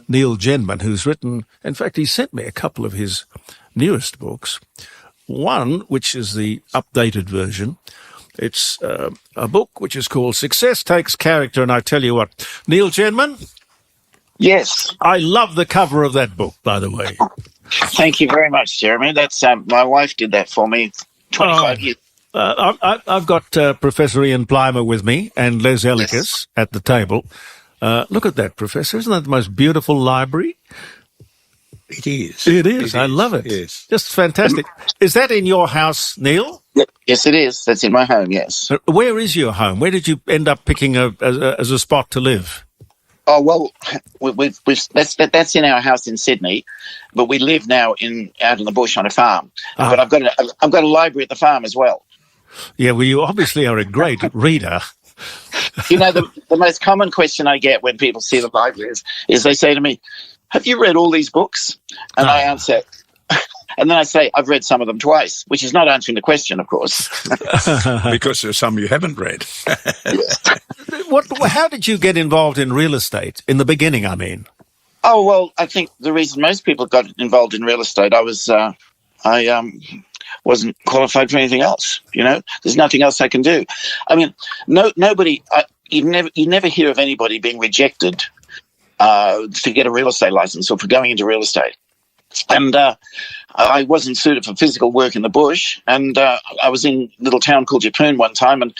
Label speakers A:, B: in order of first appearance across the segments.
A: Neil Jenman, who's written, in fact, he sent me a couple of his newest books. One, which is the updated version. It's a book which is called Success Takes Character, and I tell you what, Neil Jenman?
B: Yes.
A: I love the cover of that book, by the way.
B: Thank you very much, Jeremy. That's my wife did that for me 25 years.
A: I've got Professor Ian Plimer with me and Les Ellicus at the table. Look at that, Professor. Isn't that the most beautiful library?
C: It is.
A: It is. I love it.
C: Yes.
A: Just fantastic. Is that in your house, Neil?
B: Yes, it is. That's in my home, yes.
A: Where is your home? Where did you end up picking as a spot to live?
B: Oh, well, that's in our house in Sydney, but we live now out in the bush on a farm. But I've got a library at the farm as well.
A: Yeah, well, you obviously are a great reader.
B: You know, the most common question I get when people see the library is they say to me, have you read all these books? And I answer, and then I say, I've read some of them twice, which is not answering the question, of course.
C: Because there's some you haven't read.
A: How did you get involved in real estate? In the beginning, I mean.
B: Oh, well, I think the reason most people got involved in real estate, I wasn't qualified for anything else. You know, there's nothing else I can do. I mean, nobody. You never hear of anybody being rejected to get a real estate license or for going into real estate. And I wasn't suited for physical work in the bush. And I was in a little town called Yeppoon one time, and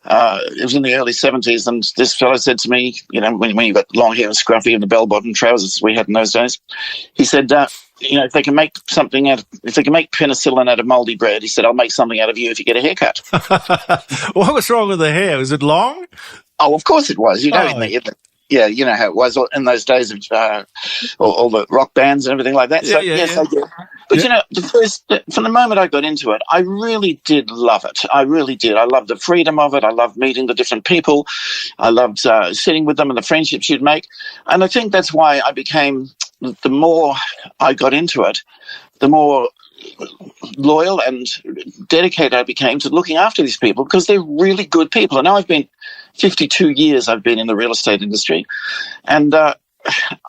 B: it was in the early 70s. And this fellow said to me, you know, when you've got long hair and scruffy and the bell-bottom trousers we had in those days, he said, you know, if they can make penicillin out of mouldy bread, he said, I'll make something out of you if you get a haircut.
A: What was wrong with the hair? Was it long?
B: Oh, of course it was. You know, yeah, you know how it was in those days of all the rock bands and everything like that. So, yes, I did. But, you know, from the moment I got into it, I really did love it. I really did. I loved the freedom of it. I loved meeting the different people. I loved sitting with them and the friendships you'd make. And I think that's why I became, the more I got into it, the more loyal and dedicated I became to looking after these people, because they're really good people. And now I've been 52 years I've been in the real estate industry, and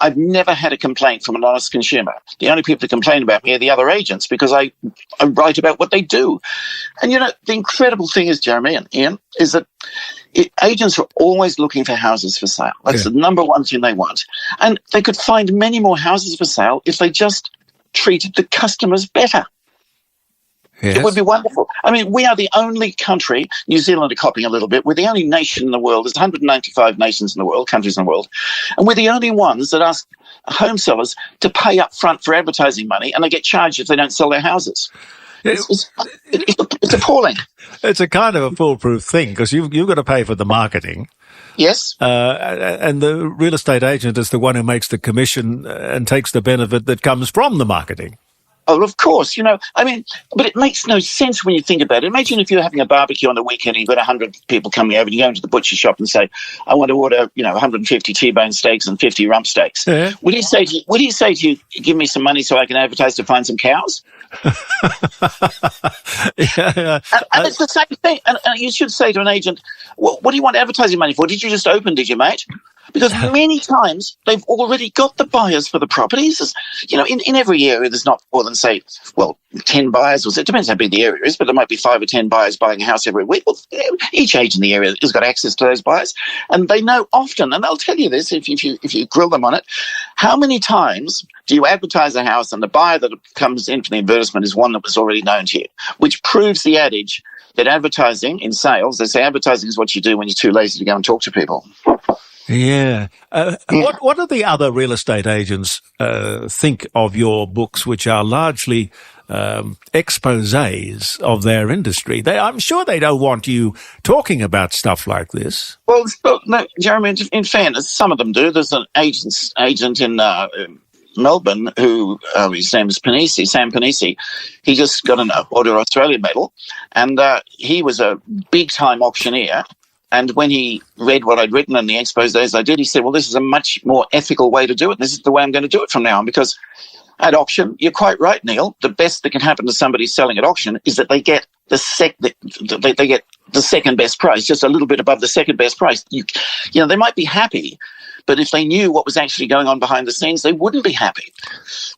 B: I've never had a complaint from an honest consumer. The only people that complain about me are the other agents, because I write about what they do. And, you know, the incredible thing is, Jeremy and Ian, is that agents are always looking for houses for sale. That's the number one thing they want. And they could find many more houses for sale if they just treated the customers better. Yes. It would be wonderful. I mean, we are the only country, New Zealand are copying a little bit, we're the only nation in the world, there's 195 nations in the world, countries in the world, and we're the only ones that ask home sellers to pay up front for advertising money, and they get charged if they don't sell their houses. It's appalling.
A: It's a kind of a foolproof thing, because you've got to pay for the marketing.
B: Yes.
A: And the real estate agent is the one who makes the commission and takes the benefit that comes from the marketing.
B: Oh, of course, you know, I mean, but it makes no sense when you think about it. Imagine if you're having a barbecue on the weekend and you've got 100 people coming over and you go into the butcher shop and say, I want to order, 150 T-bone steaks and 50 rump steaks. Yeah. Would he say to you, give me some money so I can advertise to find some cows?
A: Yeah.
B: And it's the same thing. And you should say to an agent, what do you want advertising money for? Did you just open, did you, mate? Because many times they've already got the buyers for the properties. You know, in every area there's not more than, say, 10 buyers. It depends how big the area is, but there might be 5 or 10 buyers buying a house every week. Well, each agent in the area has got access to those buyers, and they know often, and they'll tell you this if you grill them on it, how many times do you advertise a house and the buyer that comes in for the advertisement is one that was already known to you, which proves the adage that advertising in sales, they say advertising is what you do when you're too lazy to go and talk to people.
A: Yeah. What do the other real estate agents think of your books, which are largely exposés of their industry? I'm sure they don't want you talking about stuff like this.
B: Well, no, Jeremy, in fairness, some of them do. There's an agent in Melbourne who, his name is Sam Panisi. He just got an Order Australia medal, and he was a big-time auctioneer. And when he read what I'd written in the exposés I did, he said, well, this is a much more ethical way to do it. This is the way I'm going to do it from now on, because at auction, you're quite right, Neil, the best that can happen to somebody selling at auction is that they get they get the second best price, just a little bit above the second best price. They might be happy, but if they knew what was actually going on behind the scenes, they wouldn't be happy.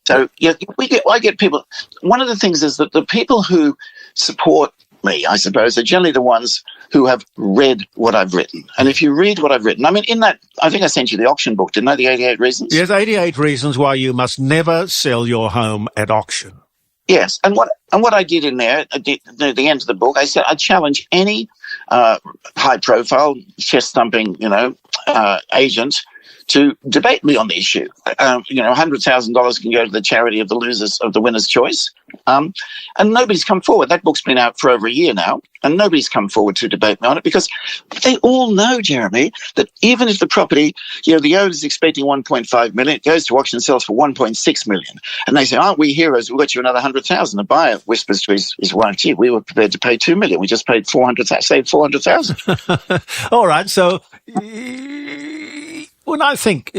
B: So I get people. One of the things is that the people who support me, I suppose, are generally the ones who have read what I've written. And if you read what I've written, I mean, in that, I think I sent you the auction book, didn't I? The 88 Reasons?
A: Yes, 88 Reasons Why You Must Never Sell Your Home at Auction.
B: Yes, and what I did in there, at the end of the book, I said I challenge any high-profile, chest-thumping, agent to debate me on the issue. $100,000 can go to the charity of the winner's choice. And nobody's come forward. That book's been out for over a year now, and nobody's come forward to debate me on it because they all know, Jeremy, that even if the property, the owner's expecting 1.5 million, it goes to auction and sells for 1.6 million. And they say, aren't we heroes? We've got you another 100,000. The buyer whispers to his wife, gee, we were prepared to pay 2 million. We just paid 400,000, saved 400,000.
A: All right. So when I think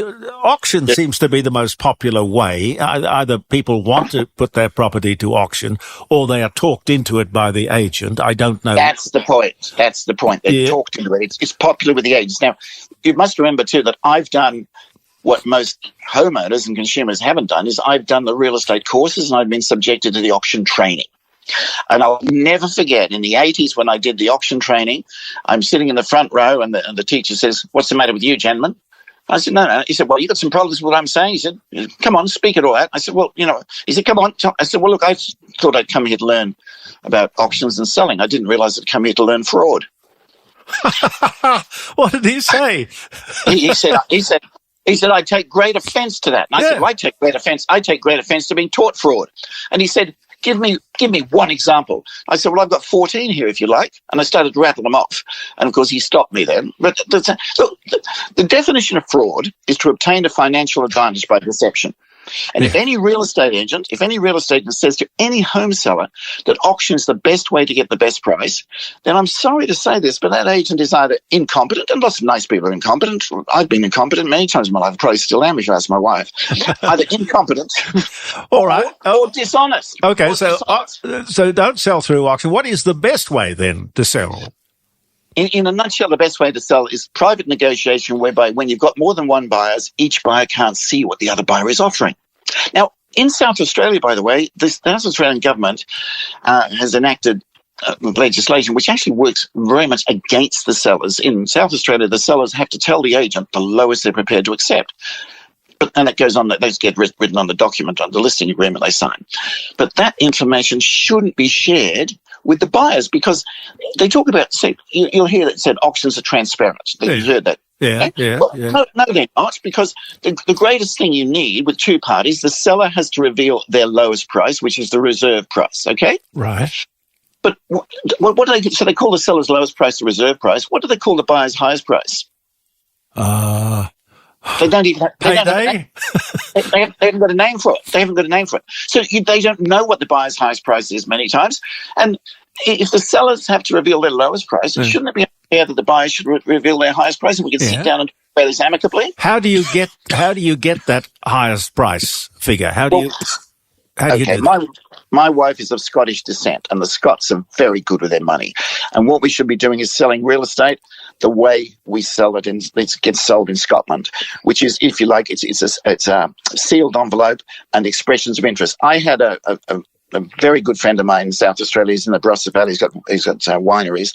A: auction seems to be the most popular way, either people want to put their property to auction or they are talked into it by the agent. I don't know.
B: That's the point. They're talked into it. It's popular with the agents. Now, you must remember, too, that I've done what most homeowners and consumers haven't done is I've done the real estate courses and I've been subjected to the auction training. And I'll never forget in the 80s when I did the auction training, I'm sitting in the front row and the teacher says, what's the matter with you, Jenman? I said, no. He said, well, you got some problems with what I'm saying? He said, come on, speak it all out. I said, well, he said, come on. I said, well, look, I thought I'd come here to learn about auctions and selling. I didn't realize I'd come here to learn fraud.
A: What did he say?
B: He said, I take great offense to that. And I said, well, I take great offense to being taught fraud. And he said, Give me one example. I said, well, I've got 14 here, if you like. And I started to rattle them off. And, of course, he stopped me then. But the definition of fraud is to obtain a financial advantage by deception. And if any real estate agent says to any home seller that auction is the best way to get the best price, then I'm sorry to say this, but that agent is either incompetent, and lots of nice people are incompetent. I've been incompetent many times in my life. I probably still am if you ask my wife. Either incompetent or dishonest.
A: Okay, so don't sell through auction. What is the best way then to sell?
B: In a nutshell, the best way to sell is private negotiation, whereby when you've got more than one buyer, each buyer can't see what the other buyer is offering. Now, in South Australia, by the way, the South Australian government has enacted legislation which actually works very much against the sellers. In South Australia, the sellers have to tell the agent the lowest they're prepared to accept. And it goes on, those get written on the document, on the listing agreement they sign. But that information shouldn't be shared with the buyers because they talk about, you'll hear that said auctions are transparent. You've heard that.
A: Yeah.
B: No, they're not, because the greatest thing you need with two parties, the seller has to reveal their lowest price, which is the reserve price, okay?
A: Right.
B: But what do they, so they call the seller's lowest price the reserve price. What do they call the buyer's highest price? They don't even. They haven't got a name for it. So they don't know what the buyer's highest price is many times. And if the sellers have to reveal their lowest price, shouldn't it be fair that the buyer should reveal their highest price, and we can sit down and talk about this amicably? How do you get
A: that highest price figure? How do you do that?
B: My wife is of Scottish descent, and the Scots are very good with their money. And what we should be doing is selling real estate the way we sell it, and it gets sold in Scotland, which is, if you like, it's a sealed envelope and expressions of interest. I had a very good friend of mine in South Australia. He's in the Barossa Valley. He's got wineries.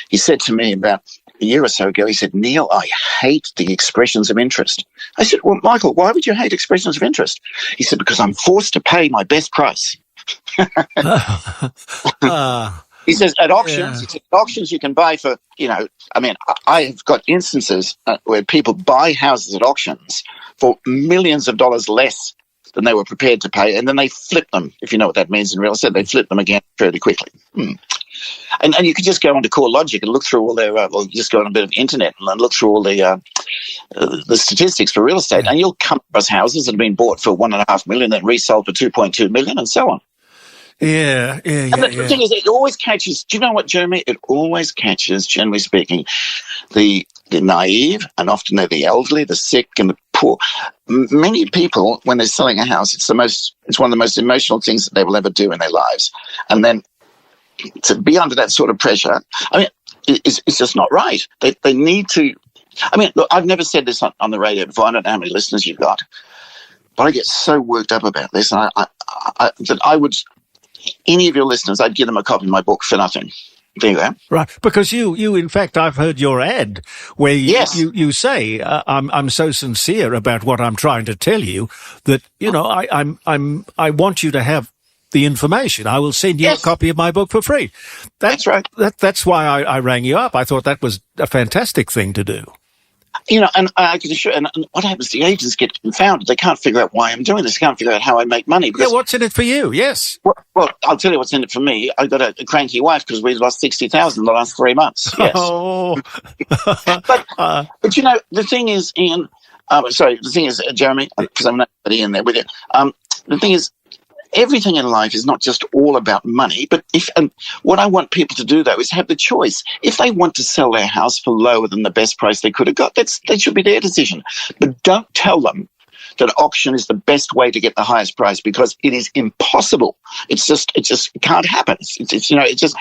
B: He said to me about a year or so ago, he said, Neil, I hate the expressions of interest. I said, well, Michael, why would you hate expressions of interest? He said, because I'm forced to pay my best price. He says, at auctions, you can buy for, I've got instances where people buy houses at auctions for millions of dollars less than they were prepared to pay, and then they flip them. If you know what that means in real estate, they flip them again fairly quickly. And you could just go onto CoreLogic and look through all their, just go on a bit of internet and look through all the statistics for real estate, and you'll come across houses that have been bought for $1.5 million, then resold for $2.2 million, and so on.
A: Yeah.
B: And the thing is, it always catches. Do you know what, Jeremy? It always catches, generally speaking, the naive, and often they're the elderly, the sick, and the poor. Many people, when they're selling a house, it's one of the most emotional things that they will ever do in their lives. And then to be under that sort of pressure, it's just not right. They need to I mean, look, I've never said this on the radio before. I don't know how many listeners you've got, but I get so worked up about this, and that I would, any of your listeners, I'd give them a copy of my book for nothing. There you go.
A: Right, because you, in fact, I've heard your ad where you say, I'm so sincere about what I'm trying to tell you that, you know, I want you to have the information. I will send you a copy of my book for free.
B: That's right.
A: That's why I rang you up. I thought that was a fantastic thing to do.
B: You know, and I can assure, and what happens, the agents get confounded. They can't figure out why I'm doing this. They can't figure out how I make money.
A: Because, what's in it for you? Yes.
B: Well, I'll tell you what's in it for me. I've got a cranky wife because we lost 60,000 in the last 3 months. Yes.
A: Oh.
B: but you know, the thing is, Ian, the thing is, Jeremy, because I'm not in there with you. The thing is, everything in life is not just all about money, but what I want people to do, though, is have the choice. If they want to sell their house for lower than the best price they could have got, that should be their decision. But don't tell them that auction is the best way to get the highest price, because it is impossible. It just can't happen. It's just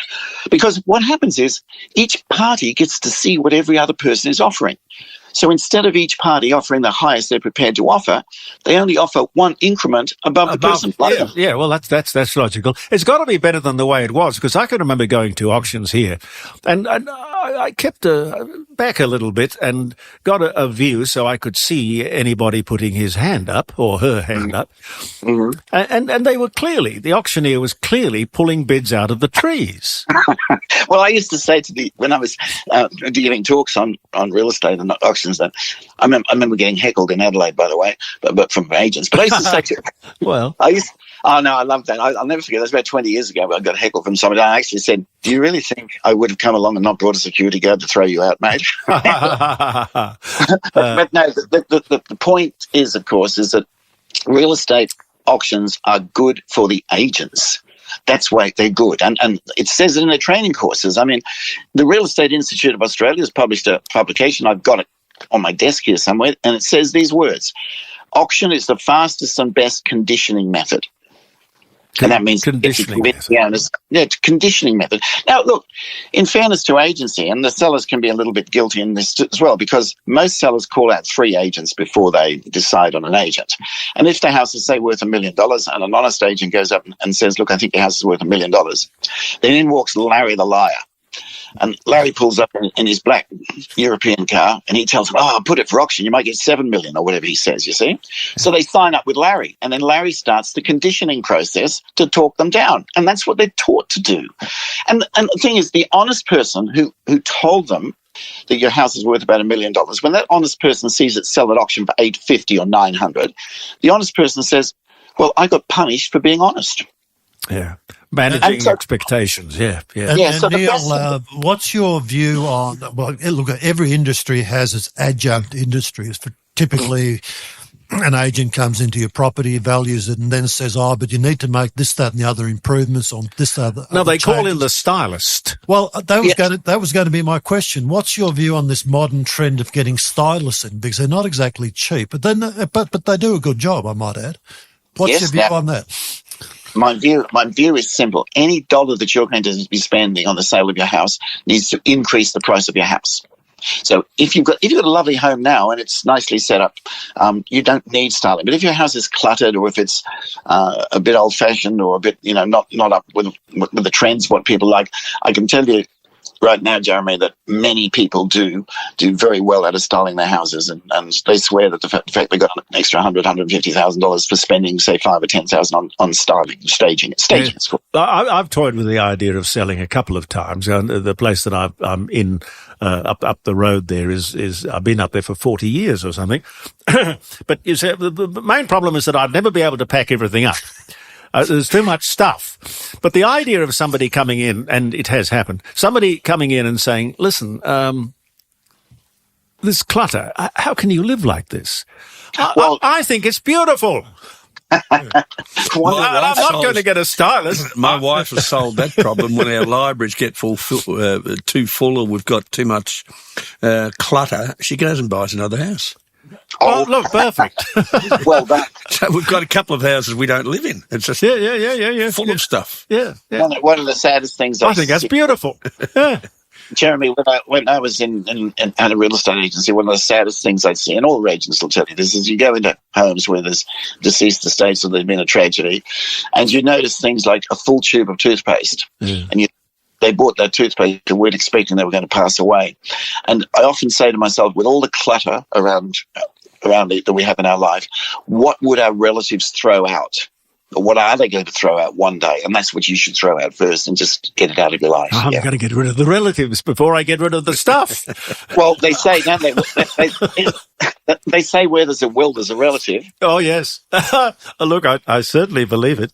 B: because what happens is each party gets to see what every other person is offering. So instead of each party offering the highest they're prepared to offer, they only offer one increment above the person.
A: Yeah. Well, that's logical. It's got to be better than the way it was, because I can remember going to auctions here, and I kept back a little bit and got a view so I could see anybody putting his hand up or her hand up, and they were the auctioneer was clearly pulling bids out of the trees.
B: Well, I used to say when I was giving talks on real estate and auctions, that I remember getting heckled in Adelaide, by the way, but from agents. But I used to say I love that. I'll never forget. That was about 20 years ago. I got heckled from somebody. I actually said, "Do you really think I would have come along and not brought a security guard to throw you out, mate?" But no, the point is, of course, is that real estate auctions are good for the agents. That's why they're good. And it says it in their training courses. I mean, the Real Estate Institute of Australia has published a publication. I've got it on my desk here somewhere, and it says these words: auction is the fastest and best conditioning method. And that means conditioning method. Conditioning method. Now, look, in fairness to agency, and the sellers can be a little bit guilty in this as well, because most sellers call out 3 agents before they decide on an agent. And if the house is, say, worth $1 million, and an honest agent goes up and says, "Look, I think your house is worth $1 million," then in walks Larry the liar. And Larry pulls up in his black European car, and he tells them, "Oh, I'll put it for auction. You might get $7 million," or whatever he says, you see. So they sign up with Larry, and then Larry starts the conditioning process to talk them down. And that's what they're taught to do. And the thing is, the honest person who told them that your house is worth about $1 million, when that honest person sees it sell at auction for $850 or $900, the honest person says, "Well, I got punished for being honest."
A: Yeah. Managing expectations, yeah.
D: And Neil, what's your view on, well, look, every industry has its adjunct industries. Typically, an agent comes into your property, values it, and then says, but you need to make this, that, and the other improvements on this, other.
A: No, they call in the stylist.
D: Well, that was going to be my question. What's your view on this modern trend of getting stylists in? Because they're not exactly cheap, but they do a good job, I might add. What's your view on that?
B: My view is simple. Any dollar that you're going to be spending on the sale of your house needs to increase the price of your house. So if you've got a lovely home now and it's nicely set up, you don't need styling. But if your house is cluttered, or if it's a bit old-fashioned, or a bit not up with the trends, what people like, I can tell you right now, Jeremy, that many people do very well out of styling their houses, and they swear that the fact they got an extra $150,000 for spending, say, $5,000 or $10,000 on styling, staging.
A: I've toyed with the idea of selling a couple of times. The place that I'm in up the road there is I've been up there for 40 years or something. But you see, the main problem is that I'd never be able to pack everything up. There's too much stuff. But the idea of somebody coming in, and it has happened, somebody coming in and saying, "Listen, this clutter, how can you live like this?" Well, I think it's beautiful. I'm not going to get a stylist.
C: My wife has solved that problem when our libraries get too full, or we've got too much clutter. She goes and buys another house.
A: Oh, look, perfect.
B: Well done.
C: So we've got a couple of houses we don't live in. It's just full of stuff.
A: Yeah.
B: One of the saddest things
A: I think that's beautiful. Yeah.
B: Jeremy, when I was at a real estate agency, one of the saddest things I'd see, and all agents will tell you this, is you go into homes where there's deceased estates or there's been a tragedy, and you notice things like a full tube of toothpaste, and they bought that toothpaste and weren't expecting they were going to pass away. And I often say to myself, with all the clutter around it that we have in our life, what would our relatives throw out? Or what are they going to throw out one day? And that's what you should throw out first and just get it out of your life.
A: I'm going to get rid of the relatives before I get rid of the stuff.
B: Well, they say, don't they? They say where there's a will, there's a relative.
A: Oh, yes. Look, I certainly believe it.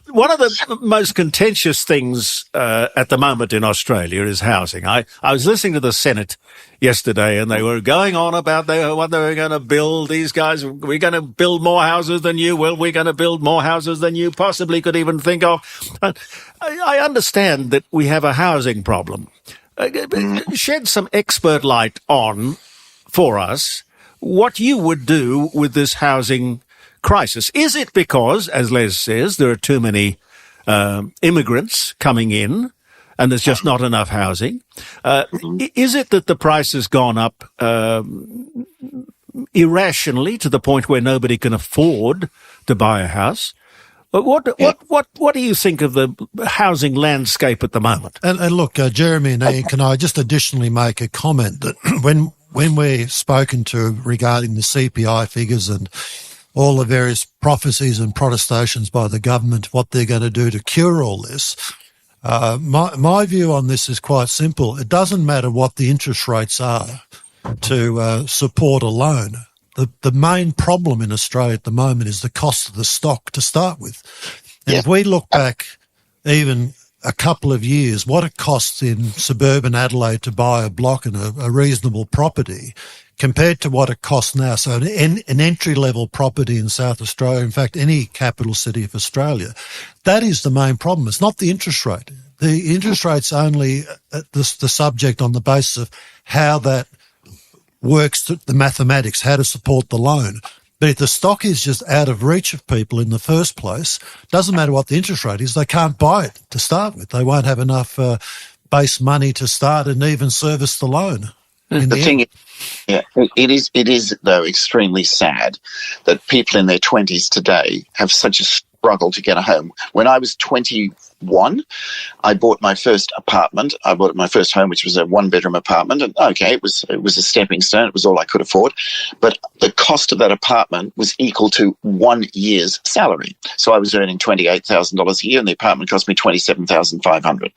A: One of the most contentious things at the moment in Australia is housing. I was listening to the Senate yesterday, and they were going on about what they were going to build. These guys, we're going to build more houses than you will. We're going to build more houses than you possibly could even think of. I understand that we have a housing problem. Shed some expert light on, for us, what you would do with this housing crisis. Is it because, as Les says, there are too many immigrants coming in and there's just not enough housing? Is it that the price has gone up irrationally to the point where nobody can afford to buy a house? What do you think of the housing landscape at the moment?
D: And look, Jeremy and Ian, can I just additionally make a comment that when we're spoken to regarding the CPI figures and all the various prophecies and protestations by the government, what they're going to do to cure all this, my view on this is quite simple. It doesn't matter what the interest rates are to support a loan. The main problem in Australia at the moment is the cost of the stock to start with. And if we look back even a couple of years, what it costs in suburban Adelaide to buy a block and a reasonable property compared to what it costs now. So an entry-level property in South Australia, in fact, any capital city of Australia, that is the main problem. It's not the interest rate. The interest rate's only the subject on the basis of how that works, the mathematics, how to support the loan. But if the stock is just out of reach of people in the first place, doesn't matter what the interest rate is, they can't buy it to start with. They won't have enough base money to start and even service the loan.
B: The thing is, it is though extremely sad that people in their 20s today have such a struggle to get a home. When I was 21, I bought my first apartment. I bought my first home, which was a one-bedroom apartment. And okay, it was a stepping stone. It was all I could afford. But the cost of that apartment was equal to 1 year's salary. So I was earning $28,000 a year, and the apartment cost me $27,500.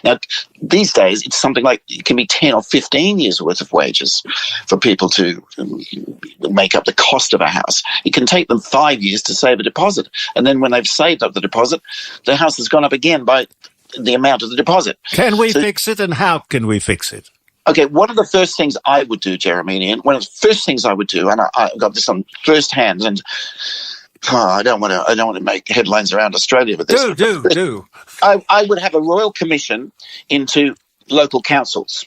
B: Now, these days, it's something like it can be 10 or 15 years worth of wages for people to make up the cost of a house. It can take them 5 years to save a deposit. And then when they've saved up the deposit, the house has gone up again by the amount of the deposit.
A: Can we fix it, and how can we fix it?
B: Okay, one of the first things I would do, Jeremy and Ian, one of the first things I would do, and I got this on first hand, and I don't want to make headlines around Australia with this.
A: Do.
B: I would have a royal commission into local councils,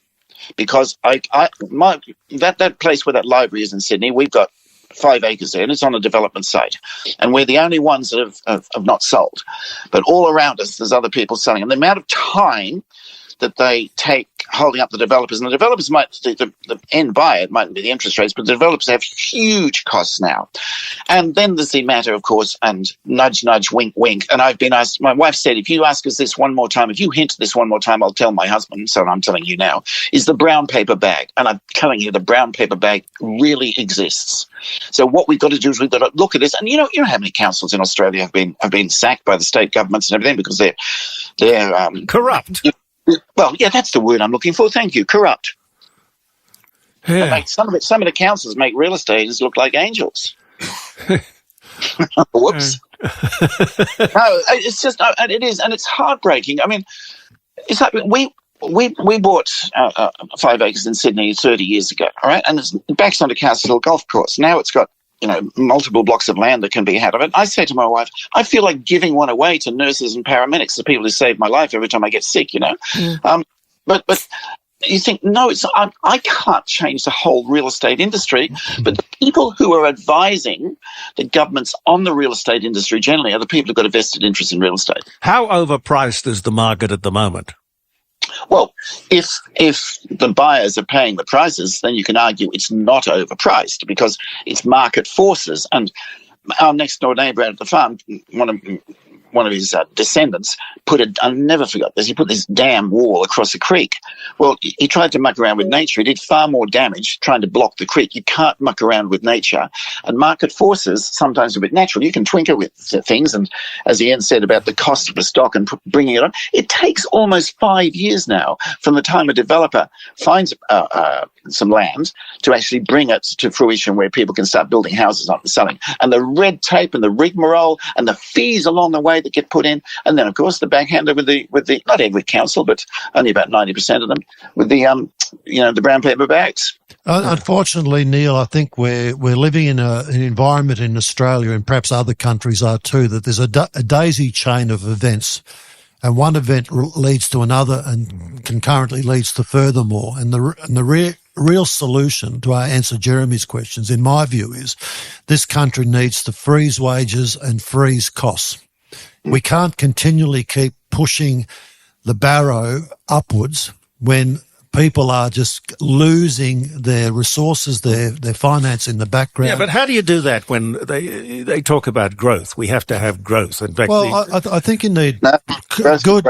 B: because that place where that library is in Sydney, we've got 5 acres there, and it's on a development site, and we're the only ones that have not sold. But all around us, there's other people selling, and the amount of time that they take holding up the developers, and the developers might, the end buyer, it mightn't be the interest rates, but the developers have huge costs now. And then there's the matter, of course, and nudge, nudge, wink, wink. And I've been asked, my wife said, if you ask us this one more time, if you hint this one more time, I'll tell my husband, so I'm telling you now, is the brown paper bag. And I'm telling you, the brown paper bag really exists. So what we've got to do is we've got to look at this. And you know how many councils in Australia have been sacked by the state governments and everything because they're
A: corrupt.
B: Well, yeah, that's the word I'm looking for. Thank you. Corrupt.
A: Yeah.
B: Some of the councils make real estate look like angels. Whoops. No, it's just, it is, and it's heartbreaking. I mean, it's like we bought 5 acres in Sydney 30 years ago, all right, and it's backs onto Castle Hill Golf Course. Now it's got multiple blocks of land that can be had of it. I say to my wife, I feel like giving one away to nurses and paramedics, the people who save my life every time I get sick, But you think, no, I can't change the whole real estate industry, but the people who are advising the governments on the real estate industry generally are the people who've got a vested interest in real estate.
A: How overpriced is the market at the moment?
B: Well, if the buyers are paying the prices, then you can argue it's not overpriced because it's market forces. And our next door neighbour out at the farm, one of his descendants I'll never forget this, he put this damn wall across a creek. Well, he tried to muck around with nature. He did far more damage trying to block the creek. You can't muck around with nature. And market forces sometimes are a bit natural. You can twinkle with things. And as Ian said about the cost of the stock and bringing it on, it takes almost 5 years now from the time a developer finds some land to actually bring it to fruition where people can start building houses and selling. And the red tape and the rigmarole and the fees along the way that get put in. And then, of course, the backhander with the not every council, but only about 90% of them, with the brown paper bags.
D: Unfortunately, Neil, I think we're living in an environment in Australia, and perhaps other countries are too, that there's a daisy chain of events, and one event leads to another, and concurrently leads to furthermore. And the real solution to answer Jeremy's questions, in my view, is this country needs to freeze wages and freeze costs. We can't continually keep pushing the barrow upwards when people are just losing their resources, their finance in the background.
A: Yeah, but how do you do that when they talk about growth? We have to have growth. In fact,
D: I think you need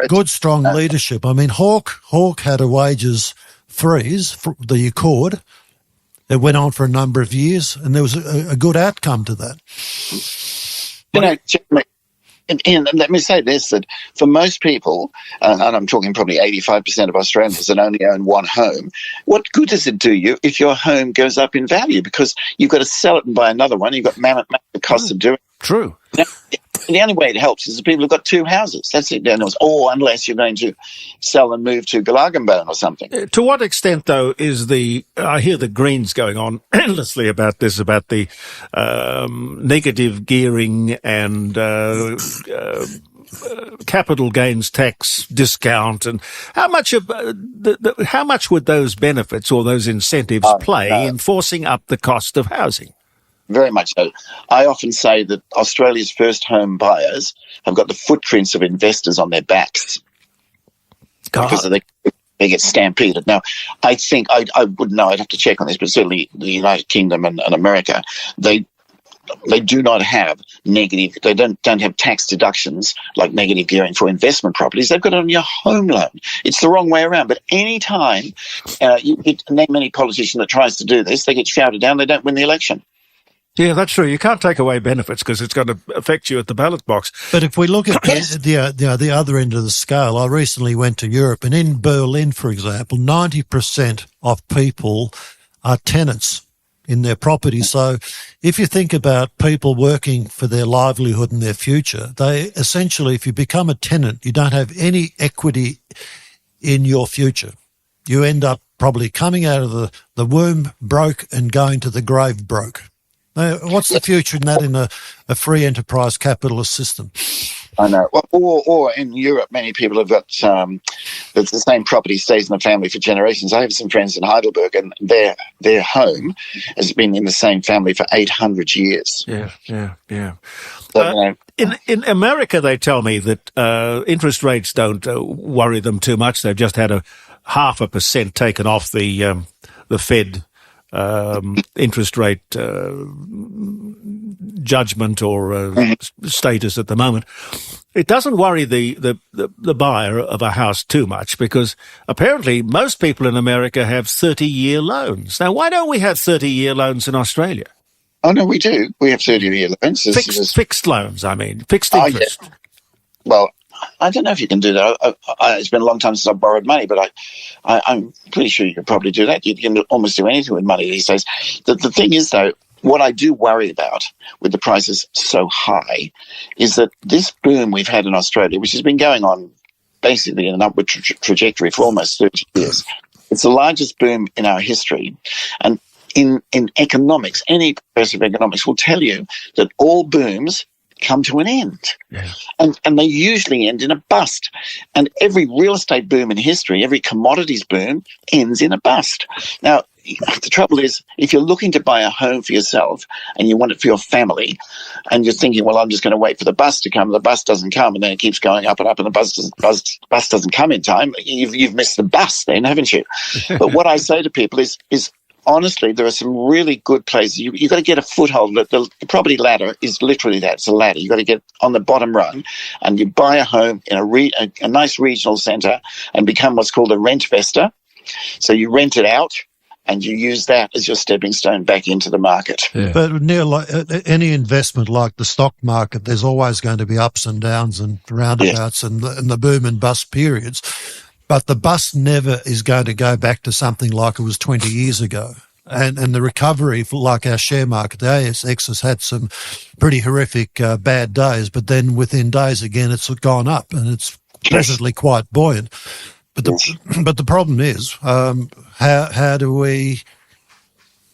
D: good, strong leadership. I mean, Hawke had a wages freeze for the Accord. It went on for a number of years, and there was a good outcome to that.
B: And let me say this, that for most people, and I'm talking probably 85% of Australians that only own one home, what good does it do you if your home goes up in value? Because you've got to sell it and buy another one. You've got mammoth costs of doing it.
A: True.
B: Now, the only way it helps is the people who've got two houses. That's it. Or unless you're going to sell and move to Galagambo or something.
A: To what extent, though, I hear the Greens going on endlessly about this, about the negative gearing and capital gains tax discount, and how much would those benefits or those incentives play in forcing up the cost of housing?
B: Very much so. I often say that Australia's first home buyers have got the footprints of investors on their backs because they get stampeded. Now, I think, I wouldn't know, I'd have to check on this, but certainly the United Kingdom and America, they do not have negative, they don't have tax deductions like negative gearing for investment properties. They've got it on your home loan. It's the wrong way around. But any time you name any politician that tries to do this, they get shouted down, they don't win the election.
A: Yeah, that's true. You can't take away benefits because it's going to affect you at the ballot box.
D: But if we look at the other end of the scale, I recently went to Europe, and in Berlin, for example, 90% of people are tenants in their property. So if you think about people working for their livelihood and their future, they essentially, if you become a tenant, you don't have any equity in your future. You end up probably coming out of the womb broke and going to the grave broke. What's the future in that in a free enterprise capitalist system?
B: I know. Or in Europe, many people have got the same property stays in the family for generations. I have some friends in Heidelberg, and their home has been in the same family for 800 years.
A: Yeah.
B: So,
A: in America, they tell me that interest rates don't worry them too much. They've just had 0.5% taken off the Fed interest rate judgment or status at the moment. It doesn't worry the buyer of a house too much because apparently most people in America have 30-year loans. Now, why don't we have 30-year loans in Australia?
B: Oh, no, we do. We have 30-year loans.
A: Fixed loans, fixed interest.
B: Yeah. Well, I don't know if you can do that. It's been a long time since I've borrowed money, but I'm pretty sure you could probably do that. You can almost do anything with money these days. The thing is, though, what I do worry about with the prices so high is that this boom we've had in Australia, which has been going on basically in an upward trajectory for almost 30 years, it's the largest boom in our history. And in economics, any professor of economics will tell you that all booms come to an end.
A: Yeah.
B: And they usually end in a bust. And every real estate boom in history, every commodities boom ends in a bust. Now, the trouble is, if you're looking to buy a home for yourself and you want it for your family, and you're thinking, well, I'm just going to wait for the bus to come, the bus doesn't come, and then it keeps going up and up, and the bus doesn't come in time, you've missed the bus then, haven't you? But what I say to people is honestly, there are some really good places. You've got to get a foothold. The property ladder is literally that. It's a ladder. You've got to get on the bottom rung, and you buy a home in a nice regional centre and become what's called a rentvester. So you rent it out, and you use that as your stepping stone back into the market.
D: Yeah. But Neil, like, any investment like the stock market, there's always going to be ups and downs and roundabouts and the boom and bust periods. But the bust never is going to go back to something like it was 20 years ago. And the recovery, for like our share market, the ASX has had some pretty horrific bad days, but then within days again, it's gone up and it's presently quite buoyant. But the problem is, how do we,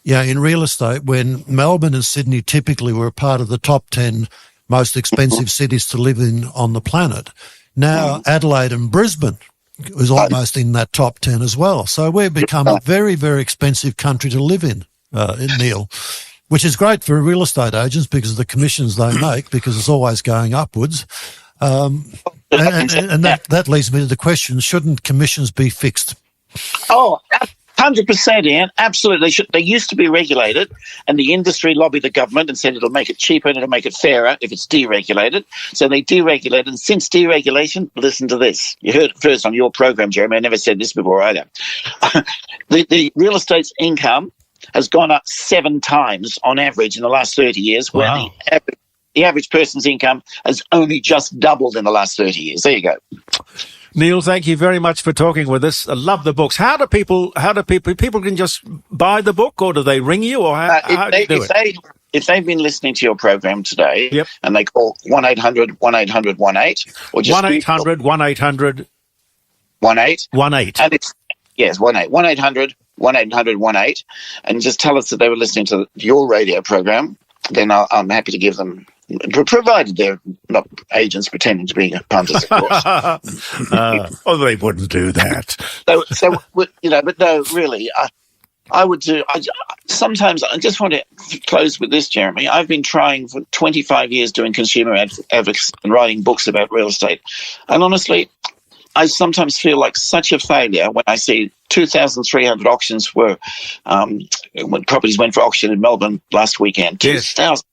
D: in real estate, when Melbourne and Sydney typically were part of the top 10 most expensive cities to live in on the planet, now Adelaide and Brisbane is almost in that top 10 as well. So we've become a very, very expensive country to live in Neil, which is great for real estate agents because of the commissions they make, because it's always going upwards. And that leads me to the question, shouldn't commissions be fixed?
B: Oh, 100%, Ian. Absolutely. They used to be regulated, and the industry lobbied the government and said it'll make it cheaper and it'll make it fairer if it's deregulated. So they deregulated. And since deregulation, listen to this. You heard it first on your program, Jeremy. I never said this before either. The real estate's income has gone up 7 times on average in the last 30 years, where the average person's income has only just doubled in the last 30 years. There you go.
A: Neil, thank you very much for talking with us. I love the books. How do people can just buy the book, or do they ring you, or how do you do it?
B: If they've been listening to your program today, and they call 1-800-1-800-18, or just
A: 1-800-1-800-18.
B: 18. And it's 1-800-1-800-18, and just tell us that they were listening to your radio program. Then I'm happy to give them, provided they're not agents pretending to be punters, of course.
A: Oh, they wouldn't do that.
B: So but no, really, I would do. Sometimes I just want to close with this, Jeremy. I've been trying for 25 years doing consumer advocacy and writing books about real estate, and honestly, I sometimes feel like such a failure when I see 2,300 auctions were when properties went for auction in Melbourne last weekend. 2,000.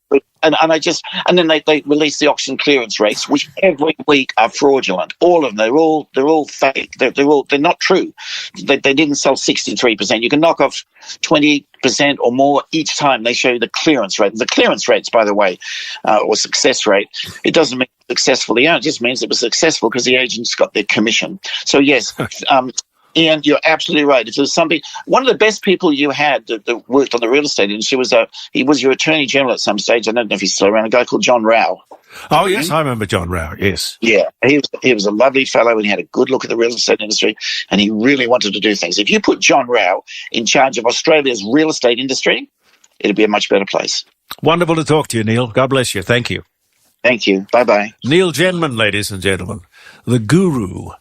B: And then they release the auction clearance rates, which every week are fraudulent. All of them, they're all fake. They're not true. They didn't sell 63%. You can knock off 20% or more each time they show you the clearance rate. The clearance rates, by the way, or success rate, it doesn't mean successfully. It just means it was successful because the agents got their commission. So yes. Ian, you're absolutely right. If there's something, one of the best people you had that worked on the real estate industry he was your Attorney General at some stage. I don't know if he's still around. A guy called John Rao.
A: Oh yes, I remember John Rao. Yes.
B: Yeah, he was a lovely fellow, and he had a good look at the real estate industry, and he really wanted to do things. If you put John Rao in charge of Australia's real estate industry, it'd be a much better place.
A: Wonderful to talk to you, Neil. God bless you. Thank you.
B: Thank you. Bye bye.
A: Neil Jenman, ladies and gentlemen, the guru.